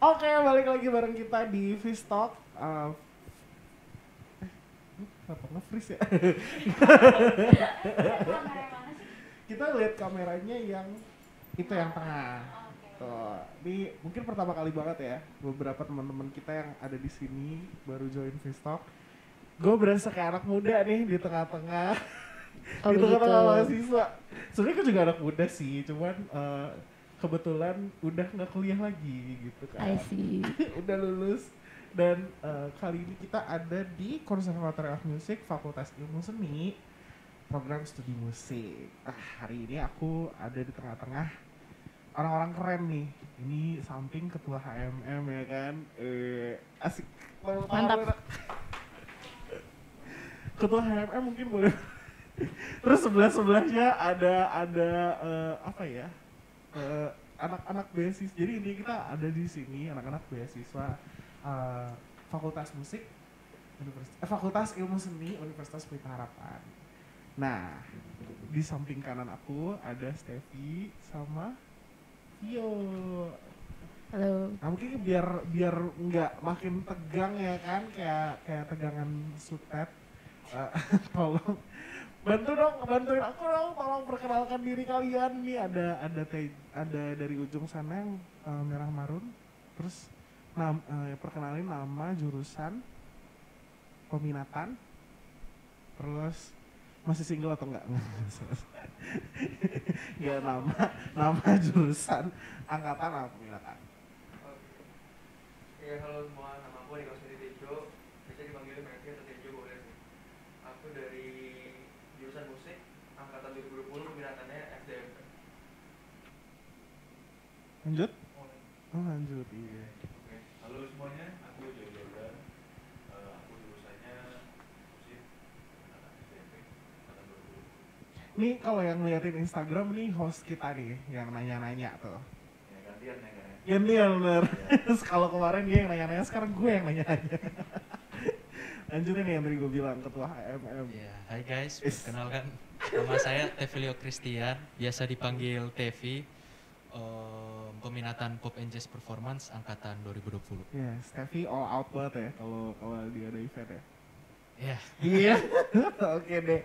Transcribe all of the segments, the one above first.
Oke, balik lagi bareng kita di Fish Talk. Kenapa nge-freeze ya? Kamera yang mana sih? Kita lihat kameranya yang itu yang tengah. Oke. Tuh, ini mungkin pertama kali banget ya. Beberapa teman-teman kita yang ada di sini baru join Fish Talk. Gue berasa kayak anak muda nih di tengah-tengah. Oh, Di begitu. tengah-tengah mahasiswa. Sebenarnya gue juga anak muda sih, cuman kebetulan udah nggak kuliah lagi gitu kan. I see. Udah lulus. Dan kali ini kita ada di Conservatory of Music, Fakultas Ilmu Seni, program studi musik. Hari ini aku ada di tengah-tengah orang-orang keren nih. Ini samping ketua HMM ya kan. Asik. Mantap. Ketua HMM mungkin boleh. Terus sebelah-sebelahnya ada apa ya? Anak-anak beasiswa. Jadi ini kita ada di sini anak-anak beasiswa Fakultas Musik Fakultas Ilmu Seni Universitas Pelita Harapan. Nah, di samping kanan aku ada Steffi sama Vio. Halo. Nah, mungkin biar nggak makin tegang ya kan, kayak tegangan sutet. Tolong bantuin aku dong, tolong perkenalkan diri kalian. Nih ada dari ujung sana yang merah marun. Terus perkenalin nama, jurusan, peminatan, terus masih single atau enggak? Ya, nama jurusan, angkatan, apa peminatan. Oke, halo semua, nama aku Niko Seri Tejo. Biasa dipanggil Mercy atau Tejo boleh sih. Aku dari jurusan musik, angkatan 2020, peminatannya SDMP. Lanjut? Oh lanjut, iya. Oke, halo semuanya, aku Joy Jordan. Aku jurusannya musik, angkatan SMP, angkatan 2020. Nih kalau yang ngeliatin Instagram nih host kita nih yang nanya-nanya tuh. Ya gantian ya kan? Gantian bener. Ya. Terus kalau kemarin dia yang nanya-nanya, sekarang gue yang nanya-nanya. Lanjutin yang tadi gue bilang, ketua HMM. Ya, hai guys, perkenalkan nama saya Tevilio Christian, biasa dipanggil Tevi, peminatan Pop and Jazz Performance angkatan 2020. Ya, Steffi all out banget ya kalau dia ada event ya. Ya, Iya. Oke deh.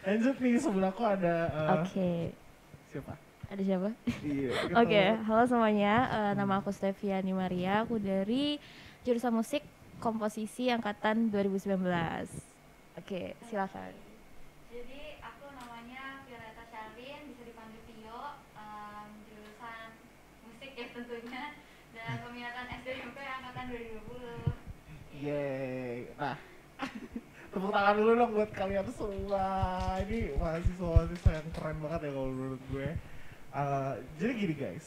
Lanjut nih, sebelahku ada Oke. siapa? Ada siapa? Iya. Oke, halo semuanya. Nama aku Steviani Maria. Aku dari jurusan musik komposisi angkatan 2019. Oke, silakan. Jadi aku namanya Violeta Charlene, bisa dipanggil Vio, jurusan musik ya tentunya, dan peminatan SDMP angkatan 2020. Yeay. Nah, tepuk tangan dulu dong buat kalian semua. Ini mahasiswa-mahasiswa yang keren banget ya kalau menurut gue. Jadi gini guys,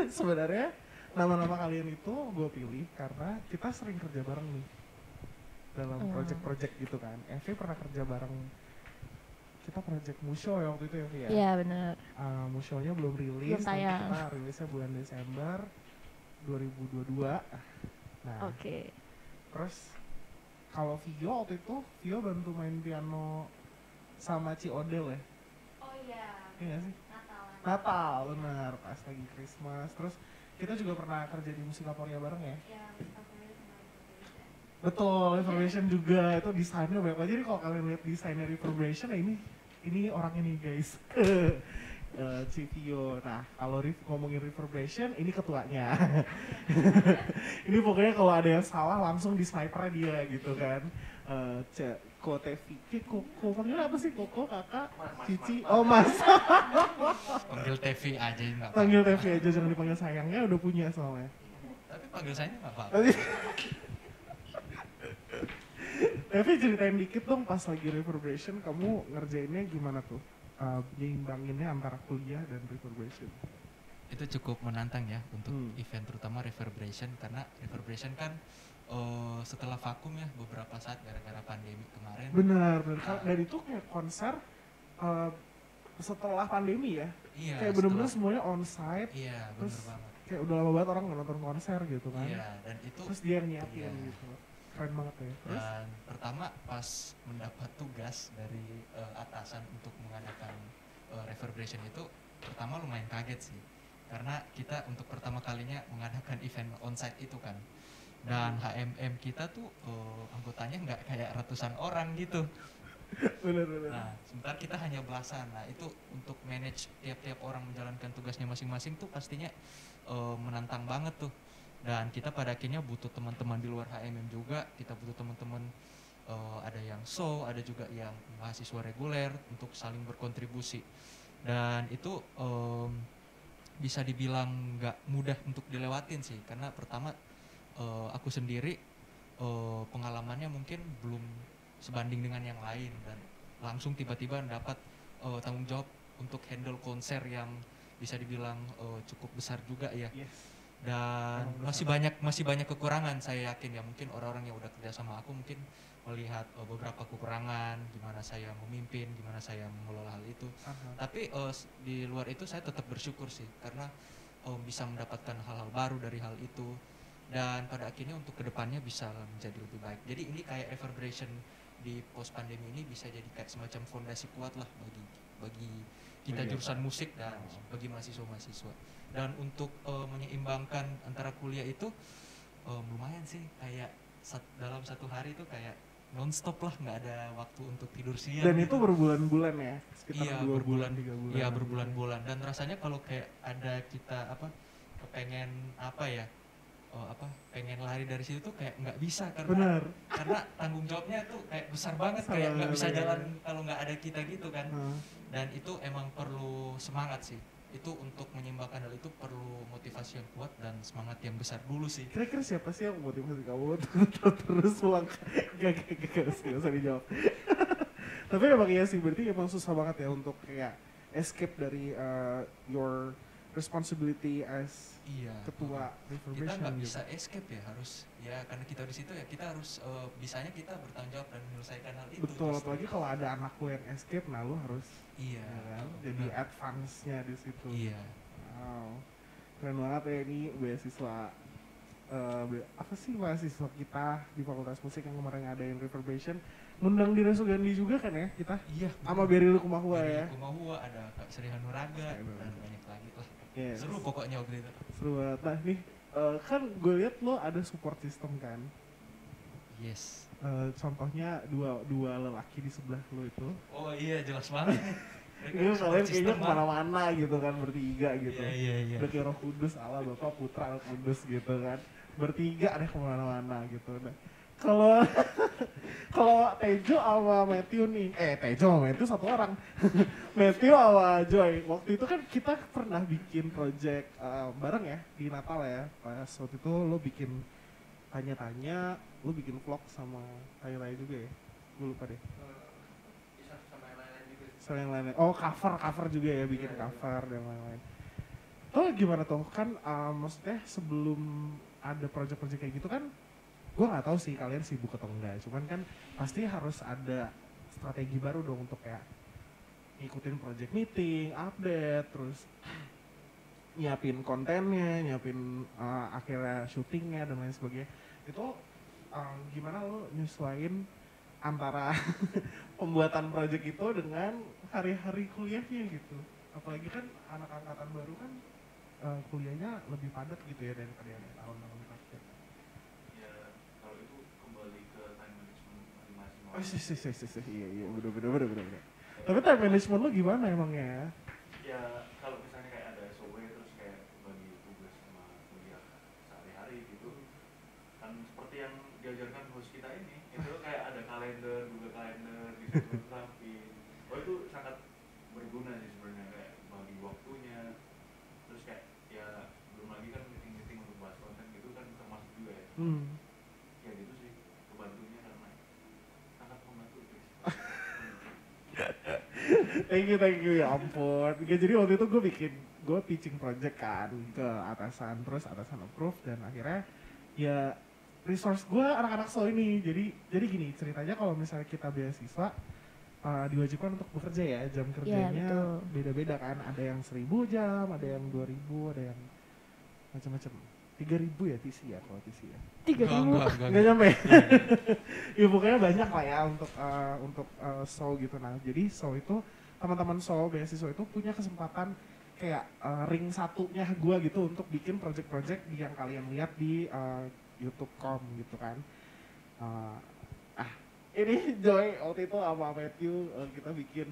sebenarnya nama-nama kalian itu gue pilih karena kita sering kerja bareng nih dalam project-project gitu kan. Evi pernah kerja bareng, kita project Musho ya waktu itu ya Vi ya? Iya benar. Mushonya belum rilis, Belum nanti tayang. kita rilisnya bulan Desember 2022. Nah, Oke. terus kalau Vio waktu itu, Vio bantu main piano sama Ci Odel ya? Oh iya, Iya gak sih? Natalan. Natal, benar, pas lagi Christmas. Terus kita juga pernah kerja di Musikaporia bareng ya? Ya, Musikaporia sama Revolution. Betul, Reverberation juga, itu desainnya banyak banget. Jadi kalau kalian lihat desainnya Reverberation, ya ini orangnya nih guys. Ci Vio. Nah, kalau ngomongin Reverberation, ini ketuanya. Ini pokoknya kalau ada yang salah langsung di sniper dia gitu kan. Ko Tevi, Koko, panggil apa sih? Koko, kakak, Cici, oh mas. panggil Tevi aja nggak apa-apa. Panggil Tevi aja, jangan dipanggil sayangnya, udah punya soalnya. Tapi panggil saya nggak apa-apa. Tevi ceritain dikit dong pas lagi Reverberation, kamu ngerjainnya gimana tuh? Nyeimbanginnya antara kuliah dan Reverberation. Itu cukup menantang ya untuk Hmm. event terutama Reverberation karena Reverberation kan setelah vakum ya beberapa saat gara-gara pandemi kemarin. Benar. Dan itu kayak konser setelah pandemi ya? Iya. Kayak bener-bener setelah- semuanya on-site, Iya, terus bener banget. kayak udah lama banget orang nggak nonton konser gitu kan. Iya, dan itu Terus dia yang nyiapin Iya. gitu. Keren banget ya. Terus? Dan pertama pas mendapat tugas dari atasan untuk mengadakan Reverberation itu pertama lumayan kaget sih karena kita untuk pertama kalinya mengadakan event onsite itu kan, dan HMM kita tuh anggotanya nggak kayak ratusan orang gitu. Bener. Nah, sementara kita hanya belasan. Nah, itu untuk manage tiap-tiap orang menjalankan tugasnya masing-masing tuh pastinya menantang banget tuh. Dan kita pada akhirnya butuh teman-teman di luar HMM juga. Kita butuh teman-teman ada yang show, ada juga yang mahasiswa reguler untuk saling berkontribusi. Dan itu bisa dibilang nggak mudah untuk dilewatin sih, karena pertama aku sendiri pengalamannya mungkin belum sebanding dengan yang lain, dan langsung tiba-tiba dapat tanggung jawab untuk handle konser yang bisa dibilang cukup besar juga ya. Yes. Dan masih banyak kekurangan, saya yakin ya, mungkin orang-orang yang udah kerja sama aku mungkin melihat beberapa kekurangan, gimana saya memimpin, gimana saya mengelola hal itu. Tapi di luar itu saya tetap bersyukur sih, karena bisa mendapatkan hal-hal baru dari hal itu, dan pada akhirnya untuk kedepannya bisa menjadi lebih baik. Jadi ini kayak Reverberation di post pandemi ini bisa jadi kayak semacam fondasi kuat lah bagi kita jurusan musik dan bagi mahasiswa-mahasiswa. Dan untuk menyeimbangkan antara kuliah itu lumayan sih, kayak dalam satu hari itu kayak non-stop lah, nggak ada waktu untuk tidur siang. Dan itu berbulan-bulan ya, sekitar 2 bulan 3 bulan. Iya, berbulan-bulan. Dan rasanya kalau kayak ada kita kepengen pengen lari dari situ tuh kayak nggak bisa, karena tanggung jawabnya tuh kayak besar banget, kayak nggak bisa jalan kalau nggak ada kita gitu kan. Dan itu emang perlu semangat sih. Itu untuk menyeimbangkan hal itu perlu motivasi yang kuat dan semangat yang besar dulu sih. Kira-kira siapa sih yang motivasi kamu terus pulang? Gak usah dijawab. Tapi emang iya sih, berarti emang susah banget ya untuk kayak escape dari your responsibility as ketua Reverberation. Kita nggak bisa escape ya, harus ya, karena kita di situ ya kita harus bisanya kita bertanggung jawab dan menyelesaikan hal itu. Betul, apalagi kalau ada anak lu yang escape, nah lu harus ya kan? Jadi advance-nya di situ. Iya. Wow, keren banget ya ini beasiswa. Apa sih mahasiswa kita di Fakultas Musik yang kemarin ngadain Reverberation, ngundang Dira Sugandi juga kan ya kita? Iya. Sama Beryl Kumahua ya. Kumahua, ada Kak Sri Hanuraga dan banyak lagi lah. Yes. Seru pokoknya waktu itu. Seru banget. Nah nih, kan gue lihat lo ada support system kan? Yes. Contohnya dua lelaki di sebelah lo itu. Oh iya, jelas banget. Itu kalian kayaknya kemana-mana gitu kan, bertiga gitu. Iya. Udah kayak Roh Kudus, Allah Bapa Putra Roh Kudus gitu kan. Bertiga deh kemana-mana gitu. Nah, kalau Tejo sama Matthew nih, Tejo sama Matthew satu orang. Matthew sama Joy, waktu itu kan kita pernah bikin project bareng ya di Natal ya. Pas waktu itu lo bikin tanya-tanya, lo bikin vlog sama tanya-tanya juga ya. Gue lupa deh. Sama yang lain. Oh, cover juga ya, bikin cover dan lain-lain. Oh gimana tuh? Kan maksudnya sebelum ada project-project kayak gitu kan, gue nggak tahu sih kalian sibuk atau enggak, cuman kan pasti harus ada strategi baru dong untuk kayak ngikutin project meeting, update, terus nyiapin kontennya, nyiapin akhirnya syutingnya dan lain sebagainya. Itu gimana lo nyesuaiin antara pembuatan project itu dengan hari-hari kuliahnya gitu? Apalagi kan anak angkatan baru kan kuliahnya lebih padat gitu ya daripada yang tahun-tahun terakhir. Kalau itu kembali ke time management masing-masing. Oh iya bener. Tapi time management lo gimana emangnya? Ya kalau misalnya kayak ada SOW terus kayak bagi tugas sama kuliah sehari-hari gitu, kan seperti yang diajarkan host kita ini, itu kayak ada kalender, Google Calendar gitu rapi. Oh itu sangat berguna sih sebenarnya, kayak bagi waktunya. Terus kayak ya belum lagi kan meeting-meeting untuk bahas konten gitu kan termasuk juga ya. Ya gitu sih, kebantunya karena sangat membantu guys. Thank you ya ampun. Jadi waktu itu gue pitching project kan ke atasan, terus atasan approve dan akhirnya ya resource gue anak-anak so ini. Jadi gini ceritanya, kalau misalnya kita beasiswa diwajibkan untuk bekerja ya, jam kerjanya beda-beda kan, ada yang 1000 jam, ada yang 2000, ada yang macam-macam. 3000 ya TC ya, kalau TC ya. 3000? Nggak nyampe. Ya pokoknya banyak lah ya untuk show gitu. Nah jadi show itu, teman-teman show beasiswa itu punya kesempatan kayak ring satunya gue gitu untuk bikin project-project yang kalian lihat di YouTube.com gitu kan. Uh, ini Joy waktu itu sama Matthew kita bikin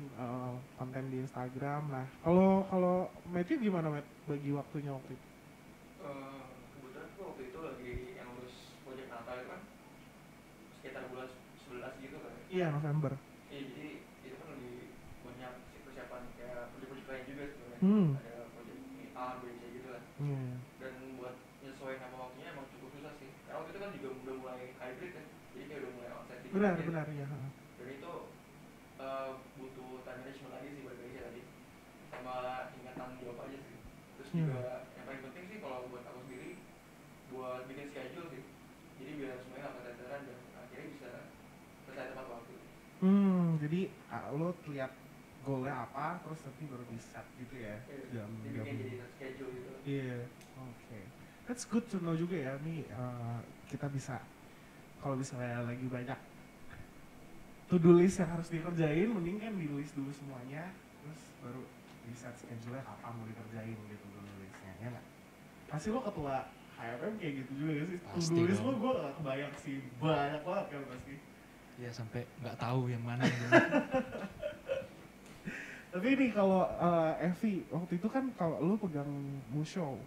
konten di Instagram. Nah kalau Matthew gimana Matt bagi waktunya waktu itu? Kebetulan gue waktu itu lagi yang lulus proyek Natal itu kan sekitar bulan 11 gitu kan. Iya November. Iya jadi itu kan lagi banyak persiapan kayak proyek-proyek lain juga sebenarnya. Ada proyek A, B, C gitu lah. Dan buat nyesuaiin sama waktunya emang cukup susah sih. Karena waktu itu kan juga udah mulai hybrid kan. Jadi kayak udah mulai onsite gitu. Benar ya. Dan itu butuh time management lagi sih balik lagi tadi. Sama ingat tanggung jawab aja sih. Terus juga yang paling penting sih kalau buat aku sendiri buat bikin schedule sih. Jadi biar semuanya nggak keteteran dan akhirnya bisa selesai tepat waktu. Jadi lo lihat goalnya apa, terus nanti baru di set gitu ya. Dibikin jadi schedule gitu. Iya, oke. That's good to know juga ya, nih kita bisa kalau misalnya lagi banyak to-do list yang harus dikerjain, mending kan di-list dulu semuanya, terus baru di set schedule-nya kapan mau dikerjain gitu to-do list-nya, ya nggak? Pasti lo ketua HFM kayak gitu juga gak sih? To-do list lo gue gak kebayang sih, banyak banget kan pasti. Ya sampai nggak tahu yang mana yang mana. Tapi ini kalau Evi, waktu itu kan kalau lo pegang Mushow,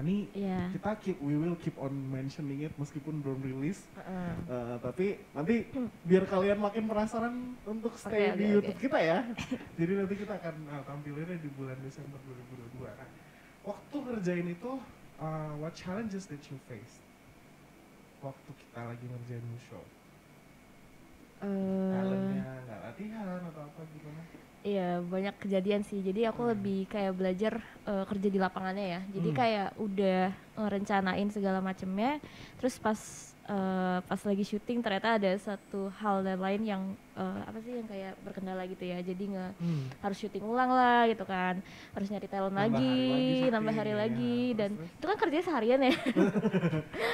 nih kita we will keep on mentioning it meskipun belum rilis, tapi nanti biar kalian makin penasaran untuk stay di YouTube kita ya. Jadi nanti kita akan tampilinnya di bulan Desember 2022. Nah, waktu ngerjain itu, what challenges that you faced waktu kita lagi ngerjain Mushow? Talentnya nggak latihan atau apa gimana? Iya banyak kejadian sih, jadi aku lebih kayak belajar kerja di lapangannya ya, jadi kayak udah ngerencanain segala macemnya, terus pas lagi syuting ternyata ada satu hal dan lain yang apa sih yang kayak berkendala gitu ya, jadi harus syuting ulang lah gitu kan, harus nyari talent nambah hari lagi ya, dan itu kan kerjanya seharian ya.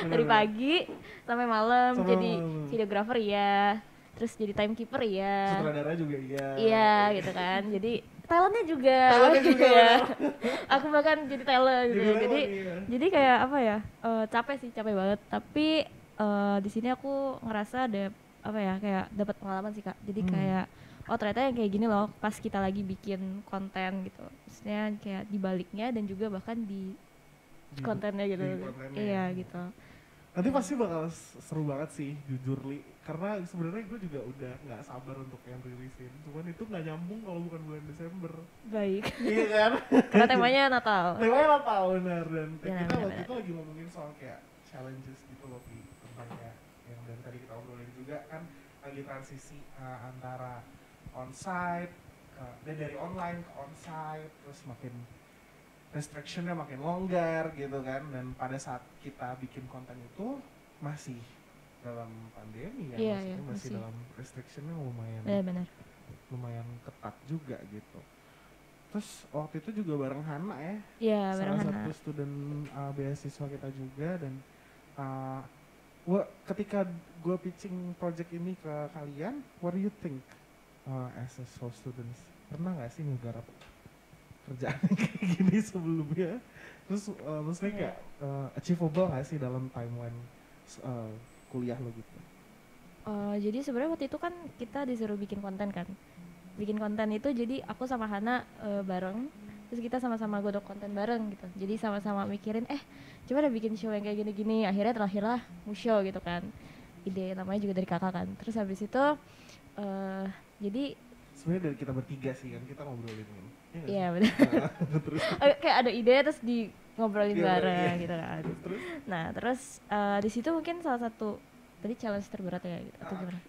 Dari pagi sampai malam, jadi videographer ya, terus jadi timekeeper ya, sutradara juga iya gitu kan, jadi talentnya juga ya. Aku bahkan jadi talent gitu, jadi kayak apa ya, capek banget, tapi di sini aku ngerasa ada apa ya, kayak dapat pengalaman sih Kak, jadi kayak oh ternyata yang kayak gini loh pas kita lagi bikin konten gitu, maksudnya kayak di baliknya dan juga bahkan di kontennya gitu, iya gitu. Nanti pasti bakal seru banget sih, jujur Li. Karena sebenarnya gue juga udah nggak sabar untuk yang rilisin. Cuman itu nggak nyambung kalau bukan bulan Desember. Baik. Iya kan? Karena temanya Natal. Temanya Natal benar, dan ya, kita waktu itu lagi ngomongin soal kayak challenges gitu loh, tentang kayak yang dari tadi kita obrolin juga kan, lagi transisi antara onsite dan dari online ke onsite, terus makin restriction-nya makin longgar gitu kan, dan pada saat kita bikin konten itu masih dalam pandemi ya, masih dalam restriction-nya lumayan ketat juga gitu. Terus waktu itu juga bareng Hana ya, salah satu student beasiswa kita juga, dan ketika gue pitching project ini ke kalian, what do you think as a soul students? Pernah gak sih ngegarap kerjaan kayak gini sebelumnya? Terus maksudnya kayak achievable gak sih dalam timeline kuliah lo gitu? Jadi sebenarnya waktu itu kan kita disuruh bikin konten kan. Bikin konten itu jadi aku sama Hana bareng, terus kita sama-sama godok konten bareng gitu. Jadi sama-sama mikirin coba deh bikin show yang kayak gini-gini. Akhirnya terakhirlah Mushow gitu kan. Ide namanya juga dari kakak kan. Terus habis itu jadi sebenarnya dari kita bertiga sih kan, kita ngobrolin kan. Iya benar. Kayak ada ide terus di ngobrolin bareng gitu kan. Nah terus di situ mungkin salah satu tadi challenge terberat ya gitu, atau gimana?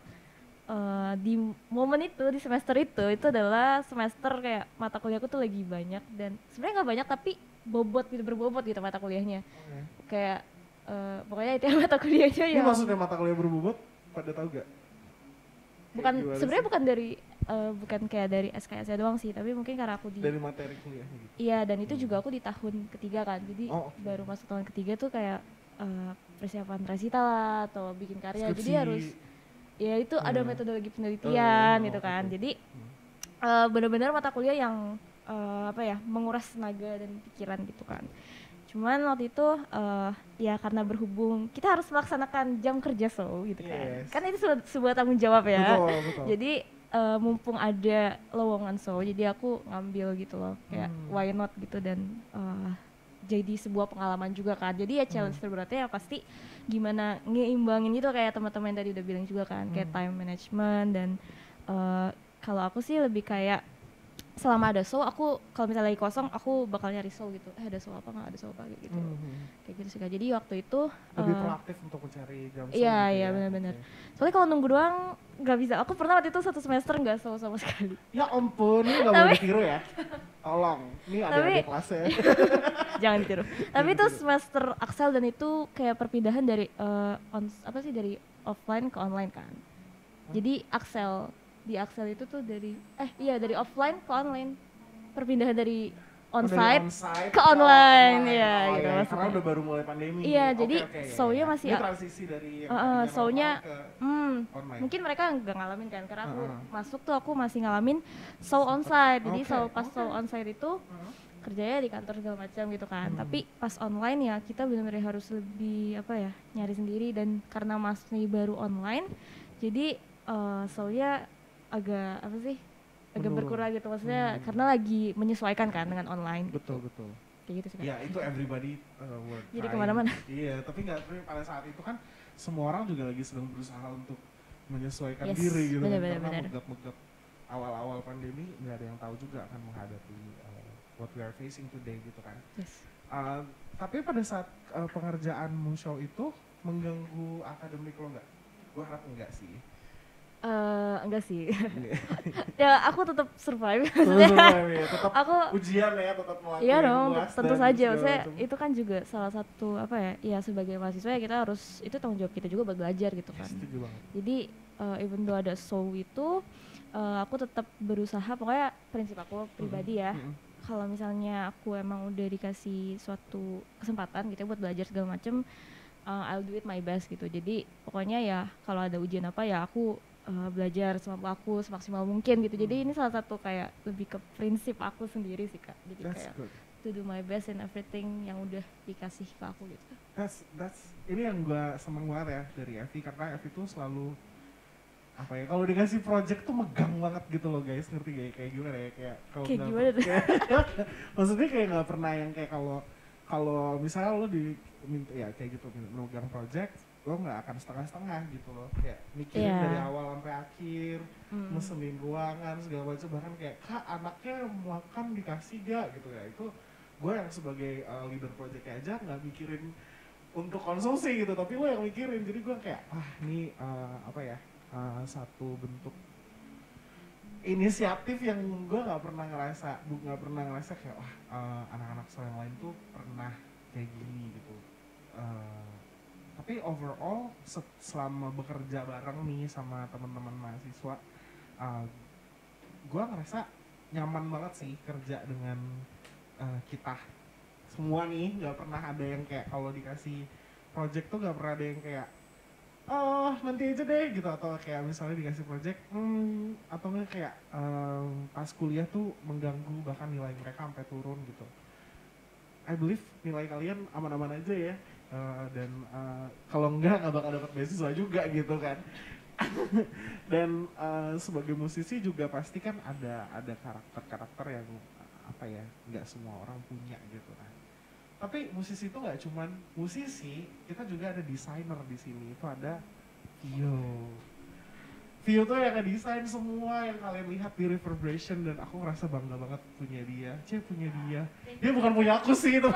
Di momen itu, di semester itu adalah semester kayak mata kuliahku tuh lagi banyak, dan sebenarnya nggak banyak tapi bobot gitu, berbobot gitu mata kuliahnya. Kayak pokoknya itu mata kuliahnya ya. Ini maksudnya mata kuliah berbobot, pada tahu gak? Bukan, sebenarnya bukan dari bukan kayak dari SKS doang sih, tapi mungkin karena aku dari materi kuliahnya gitu. Iya, dan itu juga aku di tahun ketiga kan, jadi baru masuk tahun ketiga tuh kayak persiapan resita lah atau bikin karya, skripsi. Jadi harus ya itu ada metodologi penelitian gitu kan, jadi benar-benar mata kuliah yang apa ya, menguras tenaga dan pikiran gitu kan. Cuman waktu itu ya karena berhubung kita harus melaksanakan jam kerja show gitu kan. Yes. Kan itu sebuah tanggung jawab ya. Betul. Jadi mumpung ada lowongan show, jadi aku ngambil gitu loh, kayak why not gitu, dan jadi sebuah pengalaman juga kan. Jadi ya challenge terberatnya ya pasti gimana ngeimbangin gitu, kayak teman-teman yang tadi udah bilang juga kan, kayak time management. Dan kalau aku sih lebih kayak selama ada show, aku kalau misalnya lagi kosong aku bakal nyari show gitu, ada show apa nggak, ada show apa gitu. Kayak gitu sih Kak. Jadi waktu itu lebih proaktif untuk mencari jam show. Iya gitu iya ya. benar-benar. Oke. Soalnya kalau nunggu doang nggak bisa. Aku pernah waktu itu 1 semester nggak show sama sekali. Ya ampun, ini nggak boleh ditiru ya. Tolong, ini adik-adik kelasnya. Jangan ditiru. Tapi itu semester Axel, dan itu kayak perpindahan dari dari offline ke online kan. Jadi di Axel itu tuh dari offline ke online. Perpindahan dari onsite ke online ya Oh, gitu iya, maksudnya. karena udah baru mulai pandemi. Iya, Oke, jadi oke, iya, show-nya iya. masih Ini transisi dari yang tadinya show-nya normal ke online. mungkin mereka nggak ngalamin kan, karena aku masuk tuh aku masih ngalamin show onsite. Jadi pas show onsite itu kerjanya di kantor segala macam gitu kan. Tapi pas online ya kita benar-benar harus lebih nyari sendiri, dan karena masih baru online, jadi show-nya agak Menurun. berkurang gitu, maksudnya karena lagi menyesuaikan kan dengan online. Betul. Kayak gitu sih kan. Ya itu everybody work. Jadi kemana-mana. Iya, tapi pada saat itu kan semua orang juga lagi sedang berusaha untuk menyesuaikan Yes, diri gitu kan. benar. Karena megap-megap awal-awal pandemi nggak ada yang tahu juga akan menghadapi what we are facing today gitu kan. Yes. Tapi pada saat pengerjaanmu show itu mengganggu akademik lo nggak? Gue harap enggak sih. Enggak sih. Ya aku tetap survive. Tetap aku ujian ya, tetap melakukan. Iya dong, UAS tentu dan saja. segala Maksudnya macam. itu kan juga salah satu ya sebagai mahasiswa ya kita harus, itu tanggung jawab kita juga buat belajar gitu kan. Setuju banget. Jadi even though ada show itu, aku tetap berusaha, pokoknya prinsip aku pribadi ya. Kalau misalnya aku emang udah dikasih suatu kesempatan gitu buat belajar segala macem, I'll do it my best gitu. Jadi pokoknya ya kalau ada ujian apa ya aku belajar semampu aku semaksimal mungkin gitu. Jadi ini salah satu kayak lebih ke prinsip aku sendiri sih Kak. Jadi That's kayak good. to do my best in everything yang udah dikasih ke aku gitu. That's ini yang gue seneng banget ya dari Evi, karena Evi tuh selalu kalau dikasih project tuh megang banget gitu loh guys, ngerti gak? Kayak gimana ya, kayak Gimana tuh? maksudnya kayak nggak pernah yang kayak kalau misalnya lo diminta ya kayak gitu megang project, lo nggak akan setengah-setengah gitu loh, kayak mikirin dari awal sampai akhir, mesenin ruangan segala macam, bahkan kayak Kak anaknya makan dikasih gak gitu ya. Itu gue yang sebagai leader project aja nggak mikirin untuk konsumsi gitu, tapi lo yang mikirin. Jadi gue kayak ini satu bentuk inisiatif yang gue nggak pernah ngerasa kayak anak-anak saya yang lain tuh pernah kayak gini gitu. Tapi overall selama bekerja bareng nih sama teman-teman mahasiswa, gue ngerasa nyaman banget sih kerja dengan kita semua nih. Nggak pernah ada yang kayak kalau dikasih project tuh nggak pernah ada yang kayak nanti aja deh gitu, atau kayak misalnya dikasih project atau enggak kayak pas kuliah tuh mengganggu, bahkan nilai mereka sampai turun gitu. I believe nilai kalian aman-aman aja ya, dan kalau enggak bakal dapat beasiswa juga gitu kan. Dan sebagai musisi juga pasti kan ada karakter yang nggak semua orang punya gitu kan. Tapi musisi itu nggak cuman musisi, kita juga ada desainer di sini. Itu ada Vio tuh yang ngedesain semua yang kalian lihat di Reverberation, dan aku ngerasa bangga banget punya dia. Punya dia. Dia bukan punya aku sih, itu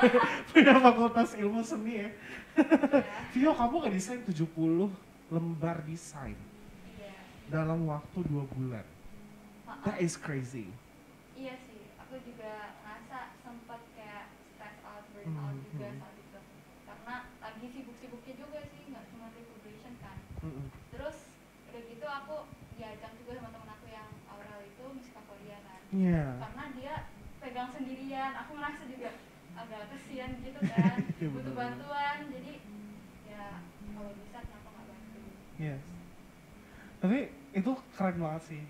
punya Fakultas Ilmu Seni ya. Vio, kamu ngedesain 70 lembar desain dalam waktu 2 bulan. That is crazy. Iya sih, aku juga ngerasa sempat kayak stress out, burnout juga saat itu. Karena lagi sibuk-sibuknya juga sih, nggak cuma Reverberation kan. Terus udah gitu aku diajak juga sama temen aku yang Aurel itu musik Korea kan. Karena dia pegang sendirian, aku ngerasa juga agak kesian gitu kan, butuh bantuan. Jadi ya kalau bisa kenapa nggak bantu. Yes. Tapi itu keren banget sih.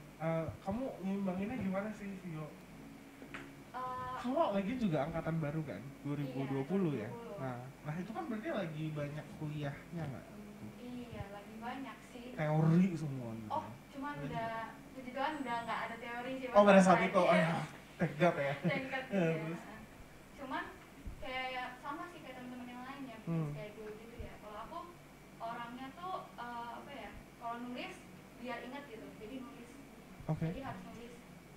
Kamu ngimbanginnya gimana sih, Vio? kalau lagi juga angkatan baru kan, 2020 ya. 2020. Nah itu kan berarti lagi banyak kuliahnya nggak? Iya, lagi banyak sih. Teori semua gitu. Oh, cuman udah puji Tuhan udah nggak ada teori sih. Oh pada saat Mas. itu, tegap ya. Singkat Terus? ya. Cuman kayak ya sama sih kayak teman-teman yang lain ya, bikin schedule gitu ya. Kalau aku orangnya tuh apa ya? Kalau nulis biar ingat gitu. Jadi nulis. Oke. Jadi harus nulis.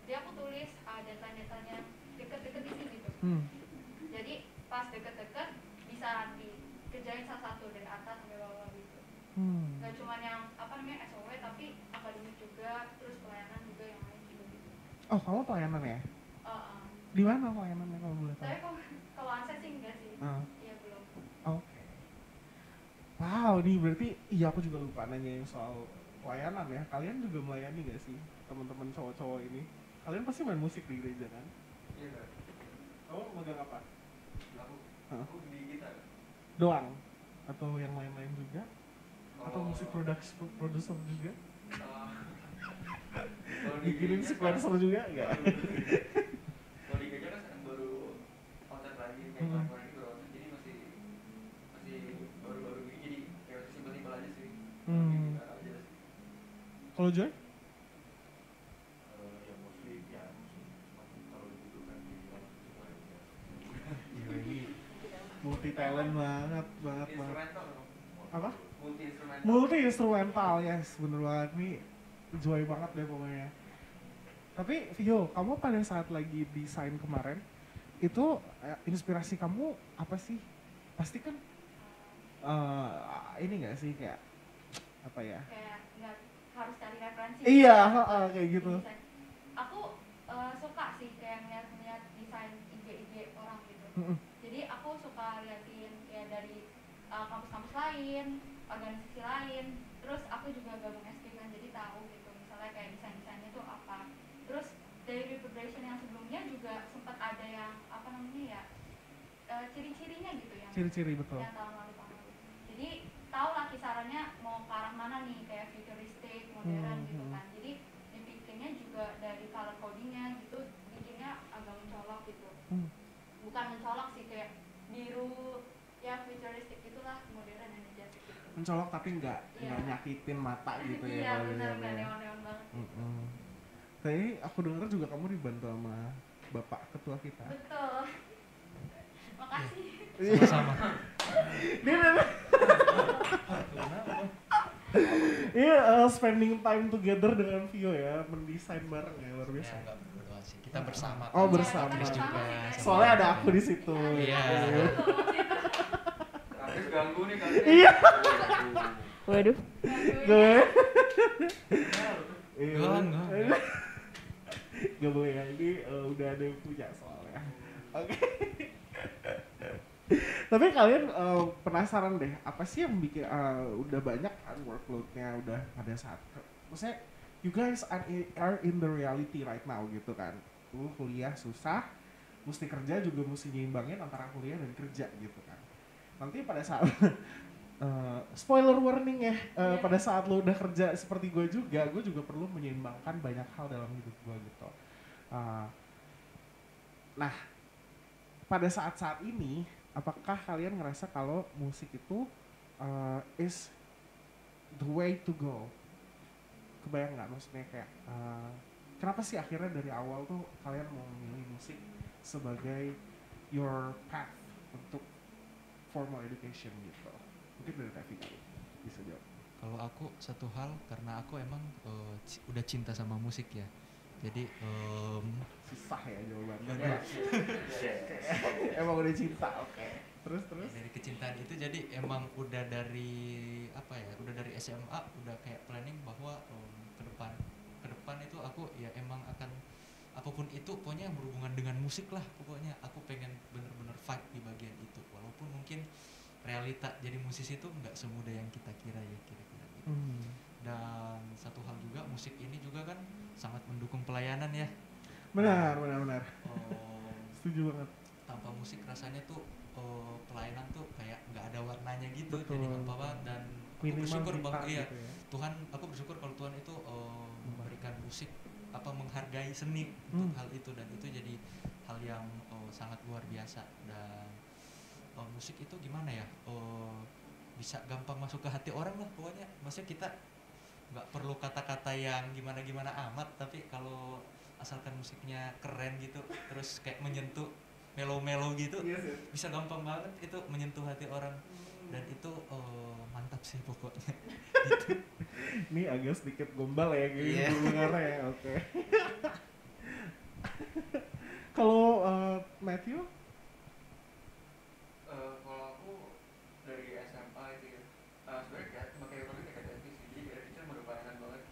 Jadi aku tulis deadline-deadline-nya deket-deket di sini gitu. Jadi pas deket-deket bisa dikerjain salah satu dari atas sampai bawah gitu. Gak cuma yang apa namanya SOW tapi akademik juga, terus pelayanan juga yang lain juga gitu. Oh kamu pelayanan ya? Di mana pelayanannya kalau boleh tahu? Tapi kalau Anses sih enggak sih. Iya belum. Oke. Wow, nih berarti iya aku juga lupa nanyain soal pelayanan ya. Kalian juga melayani gak sih teman-teman cowok-cowok ini? Kalian pasti main musik di gereja kan? Iya kan. Kamu megang apa? Aku di gitar. Doang? Atau yang lain-lain juga? Atau Kalau- musik produser juga? Kalau di Bikinin gereja sequencer juga enggak? Kalau di gereja kan sekarang baru konten lagi kayak kemarin itu baru konten, jadi masih baru-baru gini, jadi kayak simpel-simpel aja sih. Gitar aja sih. Kalau Joy? Ya mostly piano sih, cuma kalau dibutuhkan di dalam musik lain ya. Gila ini multi talent banget. Instrumental dong. Apa? Multi instrumental. Multi instrumental, yes, bener banget nih. Joy banget deh pokoknya. Tapi Vio, kamu pada saat lagi desain kemarin itu inspirasi kamu apa sih? Pasti kan ini nggak sih kayak apa ya? Kayak nggak harus cari referensi. Iya, kayak gitu. Desain. Aku suka sih kayak ngeliat desain IG orang gitu. Jadi aku suka liatin ya dari kampus-kampus lain, organisasi lain. Terus aku juga gabung SK kan, jadi tahu gitu misalnya kayak desain-desainnya tuh apa. Terus dari Reverberation yang sebelumnya juga sempat ada yang apa namanya ya ciri-cirinya gitu yang Ciri-ciri betul. yang tahun lalu. Jadi tahu lah kisarannya mau ke arah mana nih, kayak futuristik, modern gitu kan. Jadi dibikinnya juga dari color codingnya gitu, bikinnya agak mencolok gitu. Bukan mencolok sih, kayak biru ya futuristik gitulah, modern energetik gitu. Mencolok tapi nggak Iya. nyakitin mata gitu ya. Iya kalau benar, misalnya. nggak neon-neon banget. Tapi aku dengar juga kamu dibantu sama Bapak Ketua kita. Betul. Makasih. Sama-sama. Iya, spending time together dengan Vio ya, mendesain bareng ya, luar biasa. Ya, enggak berdua sih. Kita bersama. Oh, kan. bersama. Chris juga. sama Soalnya ada Vio. aku di situ. Iya. Habis ganggu nih kali. Iya. Waduh. Gue. Enggak. Gak boleh ya, ini udah ada yang punya soalnya. Oke. Tapi kalian penasaran deh, apa sih yang bikin udah banyak kan workload-nya udah pada saat, maksudnya you guys are in the reality right now gitu kan. Kuliah susah, mesti kerja juga mesti nyimbangin antara kuliah dan kerja gitu kan. Nanti pada saat spoiler warning ya, pada saat lo udah kerja seperti gue juga perlu menyeimbangkan banyak hal dalam hidup gue gitu. Nah, pada saat-saat ini, apakah kalian ngerasa kalau musik itu is the way to go? Kebayang nggak maksudnya kayak kenapa sih akhirnya dari awal tuh kalian mau memilih musik sebagai your path untuk formal education gitu? Mungkin dari Tevi kali bisa jawab. Kalau aku satu hal karena aku emang udah cinta sama musik ya. Jadi Susah ya jawabannya. Emang udah cinta, oke. Terus. dari kecintaan itu jadi emang udah dari apa ya? Udah dari SMA udah kayak planning bahwa ke depan itu aku ya emang akan apapun itu pokoknya yang berhubungan dengan musik lah, pokoknya aku pengen bener-bener fight di bagian itu. Walaupun mungkin realita jadi musisi itu nggak semudah yang kita kira ya kira-kira gitu. Dan satu hal juga musik ini juga kan sangat mendukung pelayanan ya. Benar. Setuju banget. Tanpa musik rasanya tuh pelayanan tuh kayak nggak ada warnanya gitu. Betul. Jadi nggak apa-apa dan aku Minimal bersyukur kita bahwa iya gitu ya. Tuhan, aku bersyukur kalau Tuhan itu memberikan musik menghargai seni untuk hal itu, dan itu jadi hal yang sangat luar biasa. Dan musik itu gimana ya, bisa gampang masuk ke hati orang lah pokoknya. Maksudnya kita nggak perlu kata-kata yang gimana-gimana amat, tapi kalau asalkan musiknya keren gitu, terus kayak menyentuh melo-melo gitu, bisa gampang banget itu menyentuh hati orang. Dan itu mantap sih pokoknya. Gitu. Ini agak sedikit gombal ya gini dengarnya ya. Oke. Kalau Matthew? Kalau aku dari SMA itu ya, sebenarnya kayak kayak tadi kayak tadi sih, jadi kayak teacher udah pelayanan banget.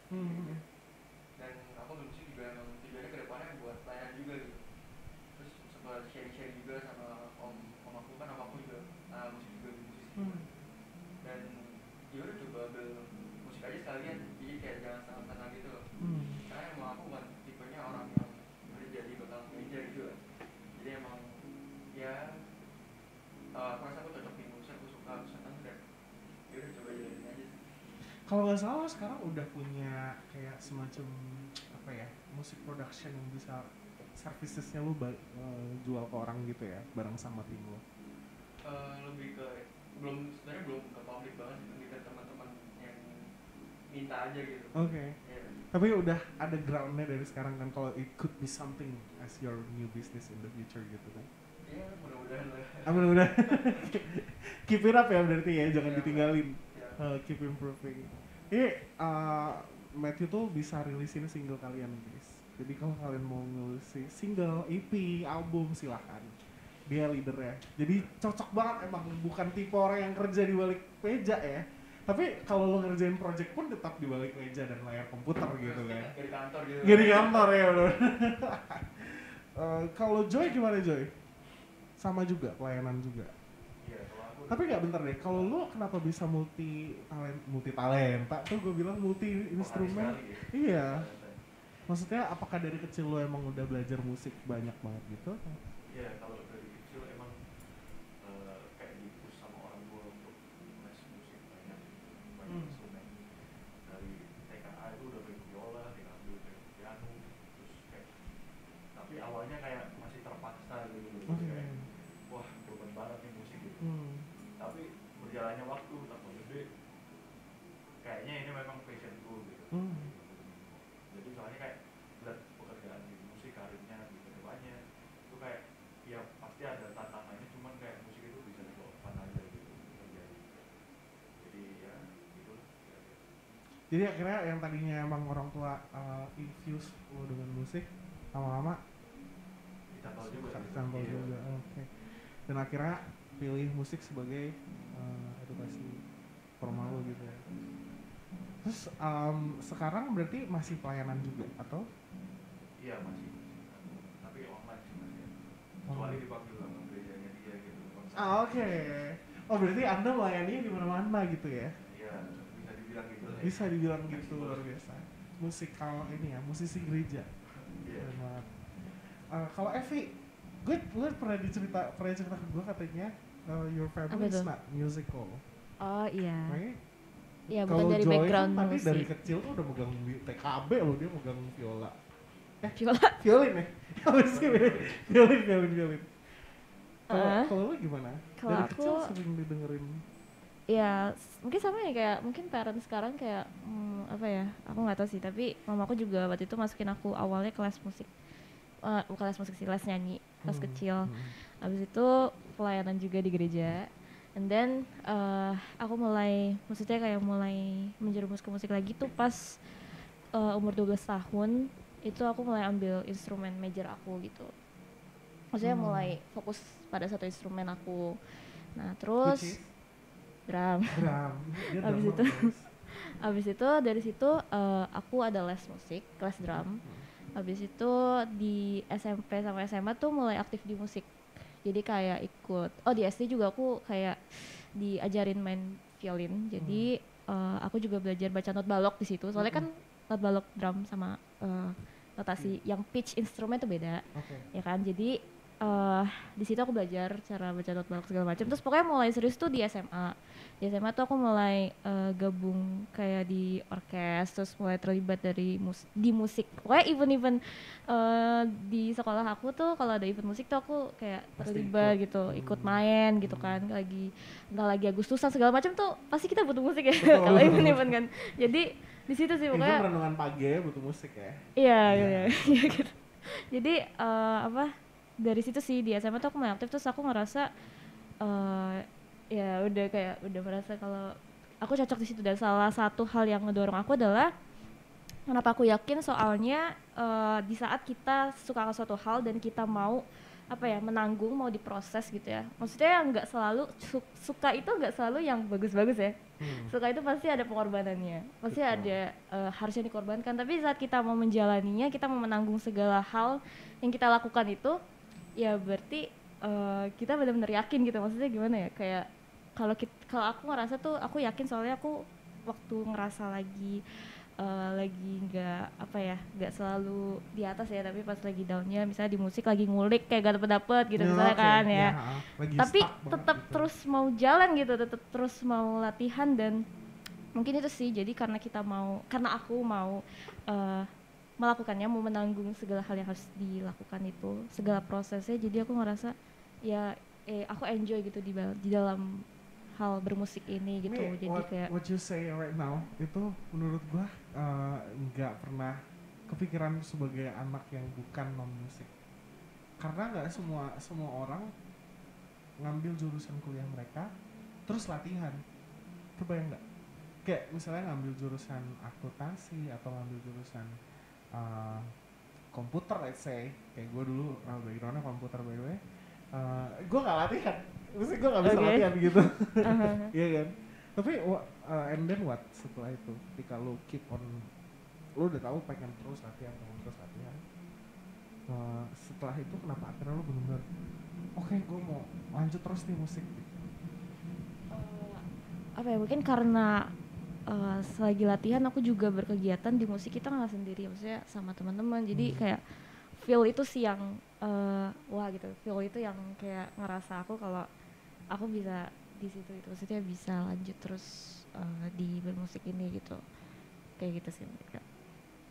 Dan aku musik juga emang tujuannya kedepannya buat pelayanan juga gitu. Terus sempat sharing juga sama om aku, kan om aku juga musik juga musisi. Dan ya udah coba ambil musik aja sekalian, jadi kayak jangan setengah-setengah gitu loh. Karena emang aku bukan tipenya orang yang kerja di belakang meja gitu kan. Jadi emang ya aku rasa aku cocok di musik, aku suka senang, dan ya udah coba jalanin aja sih. Kalau nggak salah sekarang udah punya kayak semacam apa ya, musik production yang bisa servicesnya lu jual ke orang gitu ya, bareng sama tim lo. Lebih ke sebenarnya belum ke publik banget sih, lebih ke teman-teman yang minta aja gitu. Oke. Ya. Tapi udah ada groundnya dari sekarang kan, kalau it could be something as your new business in the future gitu kan. Ya mudah-mudahan lah. Mudah-mudahan. Keep it up ya berarti ya, jangan Ya, ditinggalin. ya. Keep improving. Ini Matthew tuh bisa rilisin single kalian guys. Jadi kalau kalian mau ngelusin single, EP, album silahkan. Dia leadernya. Jadi cocok banget emang, bukan tipe orang yang kerja di balik meja ya. Tapi kalau lo ngerjain project pun tetap di balik meja dan layar komputer gitu kan. Gak di kantor gitu. Gak di kantor ya bener. Kalau Joy gimana Joy? Sama juga, pelayanan juga. Iya, kalau aku Tapi nggak bentar deh, kalau lo kenapa bisa multi talenta tuh gue bilang multi instrumen? Iya. Maksudnya apakah dari kecil lo emang udah belajar musik banyak banget gitu? Iya, kalau dari kecil emang kayak dipush sama orang tua untuk les musik banyak instrumen. Dari TKA itu udah main biola, diambil main piano, terus kayak tapi awalnya kayak masih terpaksa gitu loh. Kayak wah beban banget nih musik gitu. Tapi berjalannya waktu tambah gede, kayaknya ini memang passionku gitu. Jadi soalnya kayak lihat pekerjaan di musik, karirnya di kedepannya itu kayak ya pasti ada tantangannya, cuman kayak musik itu bisa dibawakan aja gitu terjadi. Jadi ya gitu lah kira-kira. Jadi akhirnya yang tadinya emang orang tua infuse lo dengan musik, lama-lama Ditambah juga. ditambah Iya. juga. Oke. Dan akhirnya pilih musik sebagai edukasi formal lo gitu ya. Terus sekarang berarti masih pelayanan juga atau? Iya masih. Tapi online sih mas ya. Kecuali dipanggil sama gerejanya dia gitu. Oke. Oh berarti Anda melayaninya di mana-mana gitu ya? Iya bisa dibilang gitu lah. Bisa dibilang gitu, luar biasa. Musikal ini ya, musisi gereja. Iya. Keren banget. Kalau Evi, gue pernah cerita ke gue katanya your family is not musical. Oh iya. Right? Iya, Kalau bukan dari Joy background kan tadi musik. dari kecil tuh udah megang TKB loh, dia megang viola. Viola. Violin ya? Apa sih? Violin. Kalau lu gimana? Kalau Dari aku- kecil sering didengerin. Ya mungkin sama ya, kayak mungkin parents sekarang kayak apa ya, aku nggak tahu sih, tapi mamaku juga waktu itu masukin aku awalnya kelas musik, bukan kelas musik sih, les nyanyi kelas kecil. Habis itu pelayanan juga di gereja, and then aku mulai, maksudnya kayak mulai menjerumus ke musik lagi tuh pas umur 12 tahun itu aku mulai ambil instrumen major aku gitu. Maksudnya mulai fokus pada satu instrumen aku. Nah terus Which is? drum. Drum. Dia Habis drummer, itu guys. Habis itu dari situ aku ada les musik, kelas drum. Habis itu di SMP sama SMA tuh mulai aktif di musik. Jadi kayak ikut, di SD juga aku kayak diajarin main violin. Jadi aku juga belajar baca not balok di situ. Soalnya kan not balok drum sama notasi yang pitch instrumen tuh beda. Oke. Ya kan, jadi di situ aku belajar cara baca not balok segala macam. Terus pokoknya mulai serius tuh di SMA. Di SMA tuh aku mulai gabung kayak di orkes, terus mulai terlibat di musik. Pokoknya event-event di sekolah aku tuh kalau ada event musik tuh aku kayak Pasti terlibat gitu, ikut main gitu kan. Entah lagi Agustusan segala macam tuh pasti kita butuh musik ya kalau event-event kan. Jadi di situ sih Even pokoknya. renungan pagi ya butuh musik ya. Iya, iya, iya gitu. Jadi dari situ sih di SMA tuh aku mulai aktif, terus aku ngerasa ya udah merasa kalau aku cocok di situ. Dan salah satu hal yang ngedorong aku adalah kenapa aku yakin, soalnya di saat kita suka ke suatu hal dan kita mau menanggung, mau diproses gitu ya. Maksudnya nggak selalu suka itu nggak selalu yang bagus-bagus ya. Suka itu pasti ada pengorbanannya, pasti ada harusnya dikorbankan. Tapi saat kita mau menjalaninya, kita mau menanggung segala hal yang kita lakukan itu, ya berarti kita benar-benar yakin gitu. Maksudnya gimana ya, kayak kalau aku ngerasa tuh aku yakin, soalnya aku waktu ngerasa lagi nggak selalu di atas ya, tapi pas lagi downnya misalnya di musik lagi ngulik kayak gak dapet gitu misalnya kan ya, tapi tetap gitu. Terus mau jalan gitu, tetap terus mau latihan. Dan mungkin itu sih, jadi karena aku mau melakukannya, mau menanggung segala hal yang harus dilakukan itu, segala prosesnya. Jadi aku ngerasa ya aku enjoy gitu di dalam hal bermusik ini gitu. Jadi kayak what you say right now itu menurut gua nggak pernah kepikiran sebagai anak yang bukan non musik, karena nggak semua orang ngambil jurusan kuliah mereka terus latihan. Kebayang nggak? Kayak misalnya ngambil jurusan akuntansi atau ngambil jurusan komputer, let's say kayak gua dulu backgroundnya komputer by the way. Gue gak latihan, maksudnya gue gak bisa latihan gitu. Iya kan? Tapi and then what setelah itu, ketika lo keep on, lo udah tahu pengen terus latihan, setelah itu kenapa akhirnya lo bener-bener oke, gue mau lanjut terus nih musik gitu? Mungkin karena selagi latihan aku juga berkegiatan di musik, kita nggak sendiri, maksudnya sama teman-teman. Jadi kayak feel itu sih yang feel itu yang kayak ngerasa aku kalau aku bisa di situ, itu maksudnya bisa lanjut terus di bermusik ini gitu, kayak gitu sih mereka.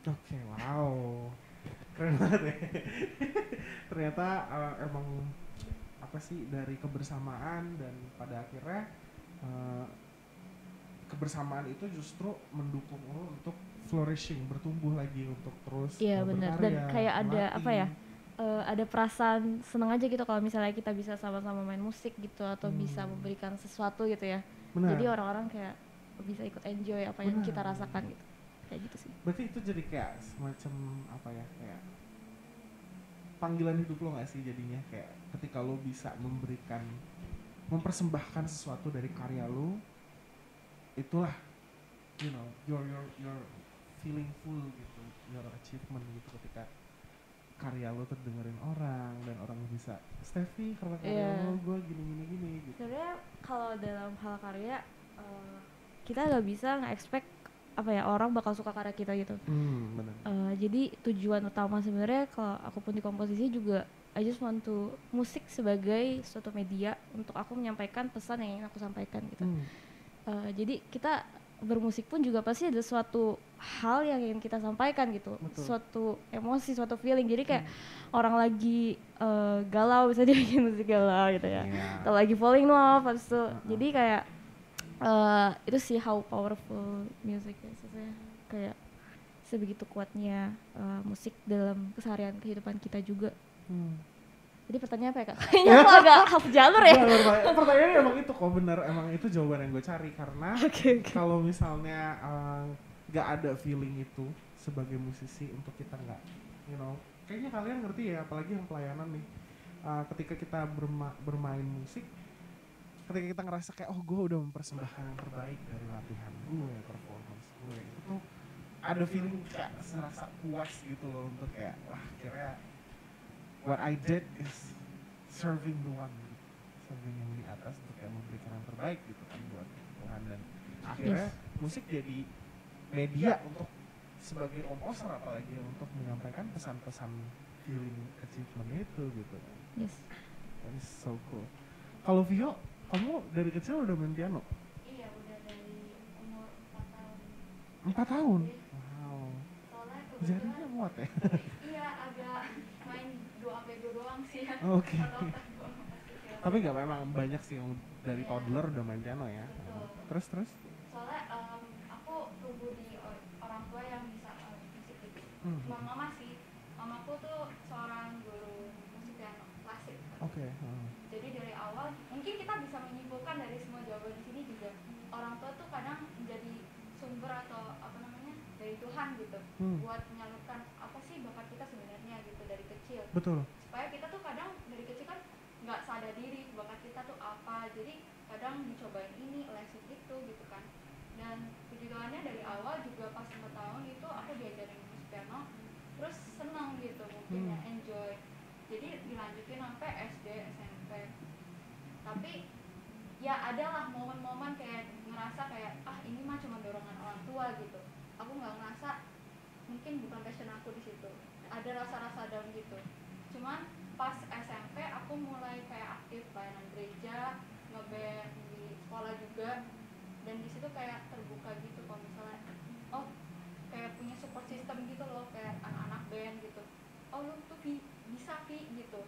Oke, wow, keren banget ya. Ternyata emang dari kebersamaan, dan pada akhirnya kebersamaan itu justru mendukung lo untuk flourishing, bertumbuh lagi, untuk terus iya benar. Dan kayak ada ada perasaan seneng aja gitu kalau misalnya kita bisa sama-sama main musik gitu, atau bisa memberikan sesuatu gitu ya. Benar. Jadi orang-orang kayak bisa ikut enjoy apa yang kita rasakan gitu, kayak gitu sih. Berarti itu jadi kayak semacam kayak panggilan hidup lo nggak sih jadinya, kayak ketika lo bisa mempersembahkan sesuatu dari karya lo, itulah your feeling full gitu, your achievement gitu, ketika karya lo terdengerin orang dan orang bisa, Steffi karena karya lo gue gini gitu. Sebenarnya kalau dalam hal karya kita nggak bisa nge-expect orang bakal suka karya kita gitu. Benar. Jadi tujuan utama sebenarnya kalau aku pun di komposisi juga, I just want to musik sebagai suatu media untuk aku menyampaikan pesan yang ingin aku sampaikan gitu. Jadi kita bermusik pun juga pasti ada suatu hal yang ingin kita sampaikan gitu. Betul. Suatu emosi, suatu feeling. Jadi kayak orang lagi galau bisa dia bikin musik galau gitu ya. Atau lagi falling in love, habis itu jadi kayak itu sih how powerful music ya, maksudnya kayak sebegitu kuatnya musik dalam keseharian kehidupan kita juga. Jadi pertanyaan apa ya Kak? Kayaknya aku agak half jalur ya. Pertanyaannya emang itu kok, bener, emang itu jawaban yang gue cari, karena kalau misalnya gak ada feeling itu sebagai musisi, untuk kita gak, kayaknya kalian ngerti ya, apalagi yang pelayanan nih, ketika kita bermain musik, ketika kita ngerasa kayak gue udah mempersembahkan yang terbaik dari latihan gue, performance gue, itu tuh ada feeling kayak serasa puas gitu loh, untuk kayak akhirnya what I did is serving the one, serving yang di atas, untuk kayak memberikan yang terbaik gitu kan buat Tuhan. Dan akhirnya musik jadi media untuk sebagai komposer, apalagi untuk menyampaikan pesan-pesan feeling achievement itu gitu. Yes. That is so cool. Kalau Vio, kamu dari kecil udah main piano? Iya, udah dari umur 4 tahun. 4 tahun? Iya. Wow. Soalnya Jarinya kebetulan muat ya? iya agak main doang doang sih ya. Oke. Otak-otak doang pasti kayak Tapi nggak, memang banyak sih yang dari Iya. toddler udah main piano ya. Betul. Terus? soalnya aku tumbuh di orang tua yang bisa musik gitu. Hmm. Cuma mama sih, mamaku tuh seorang guru musik piano klasik. Oke. Jadi dari awal mungkin kita bisa menyimpulkan dari semua jawaban di sini juga orang tua tuh kadang menjadi sumber atau apa namanya dari Tuhan gitu buat menyalurkan apa sih bakat kita sebenarnya gitu dari kecil. Betul. Supaya kita tuh kadang dari kecil kan nggak sadar diri bakat kita tuh apa, jadi kadang dicobain ini lesin itu gitu kan. Dan puji Tuhannya dari awal juga pas 4 tahun itu aku diajarin musik piano, terus seneng gitu mungkin ya, enjoy. Jadi dilanjutin sampai SD, SMP. Tapi ya adalah momen-momen kayak ngerasa kayak ini mah cuma dorongan orang tua gitu. Aku nggak ngerasa, mungkin bukan passion aku di situ. Ada rasa-rasa down gitu. Cuman pas SMP aku mulai kayak aktif pelayanan gereja, ngeband di sekolah juga, dan di situ kayak terbuka gitu kalau misalnya kayak punya support system gitu loh, kayak anak-anak band gitu. Lu tuh bisa gitu.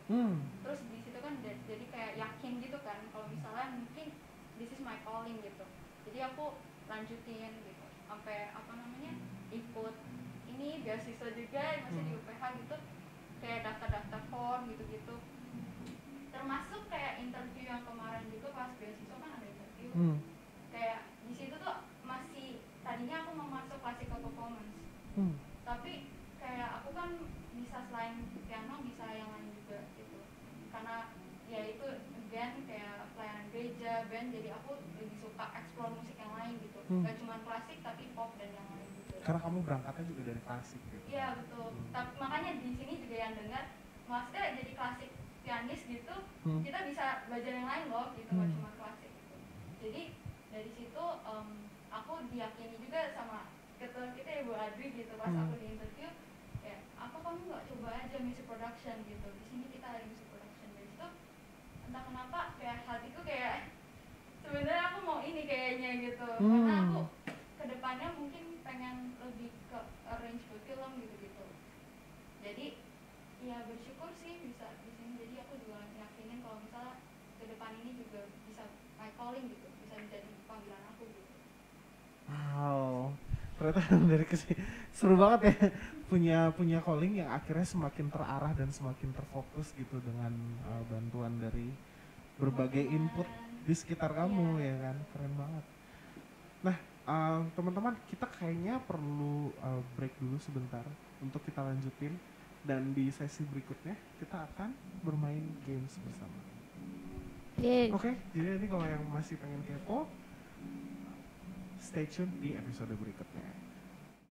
Terus di situ kan jadi kayak yakin gitu kan kalau misalnya mungkin this is my calling gitu. Jadi aku lanjutin gitu sampai apa namanya ikut ini beasiswa juga masih di UPH gitu, kayak daftar form gitu-gitu. Termasuk kayak interview yang kemarin juga pas beasiswa kan ada interview. Kayak di situ tuh masih tadinya aku mau masuk classical performance. Tapi kayak aku kan bisa selain piano bisa yang lain juga gitu. Karena ya itu band kayak pelayanan gereja, band, jadi aku lebih suka explore musik yang lain gitu. Gak cuma klasik tapi pop dan yang lain gitu. Karena kamu berangkatnya juga dari klasik gitu. Iya betul. Tapi makanya di sini juga yang dengar, maksudnya jadi klasik pianis gitu, kita bisa belajar yang lain loh gitu, gak cuma klasik gitu. Jadi dari situ aku diyakini juga sama ketua kita ya Bu Adri gitu pas aku di interview, ya apa kamu nggak coba aja music production gitu, di sini kita ada music production. Dari situ entah kenapa kayak hatiku kayak sebenarnya aku mau ini kayaknya gitu, karena aku kedepannya mungkin pengen lebih ke arrange buat film gitu. Jadi ya bersyukur sih bisa di sini. Jadi aku juga yakinin kalau misalnya kedepan ini juga bisa my calling gitu, bisa menjadi panggilan aku gitu. Wow, ternyata dari seru banget ya, punya calling yang akhirnya semakin terarah dan semakin terfokus gitu dengan bantuan dari berbagai input di sekitar kamu ya kan, keren banget. Nah teman-teman, kita kayaknya perlu break dulu sebentar untuk kita lanjutin, dan di sesi berikutnya kita akan bermain games bersama. Oke, jadi nanti kalau yang masih pengen kepo, stay tune di episode berikutnya.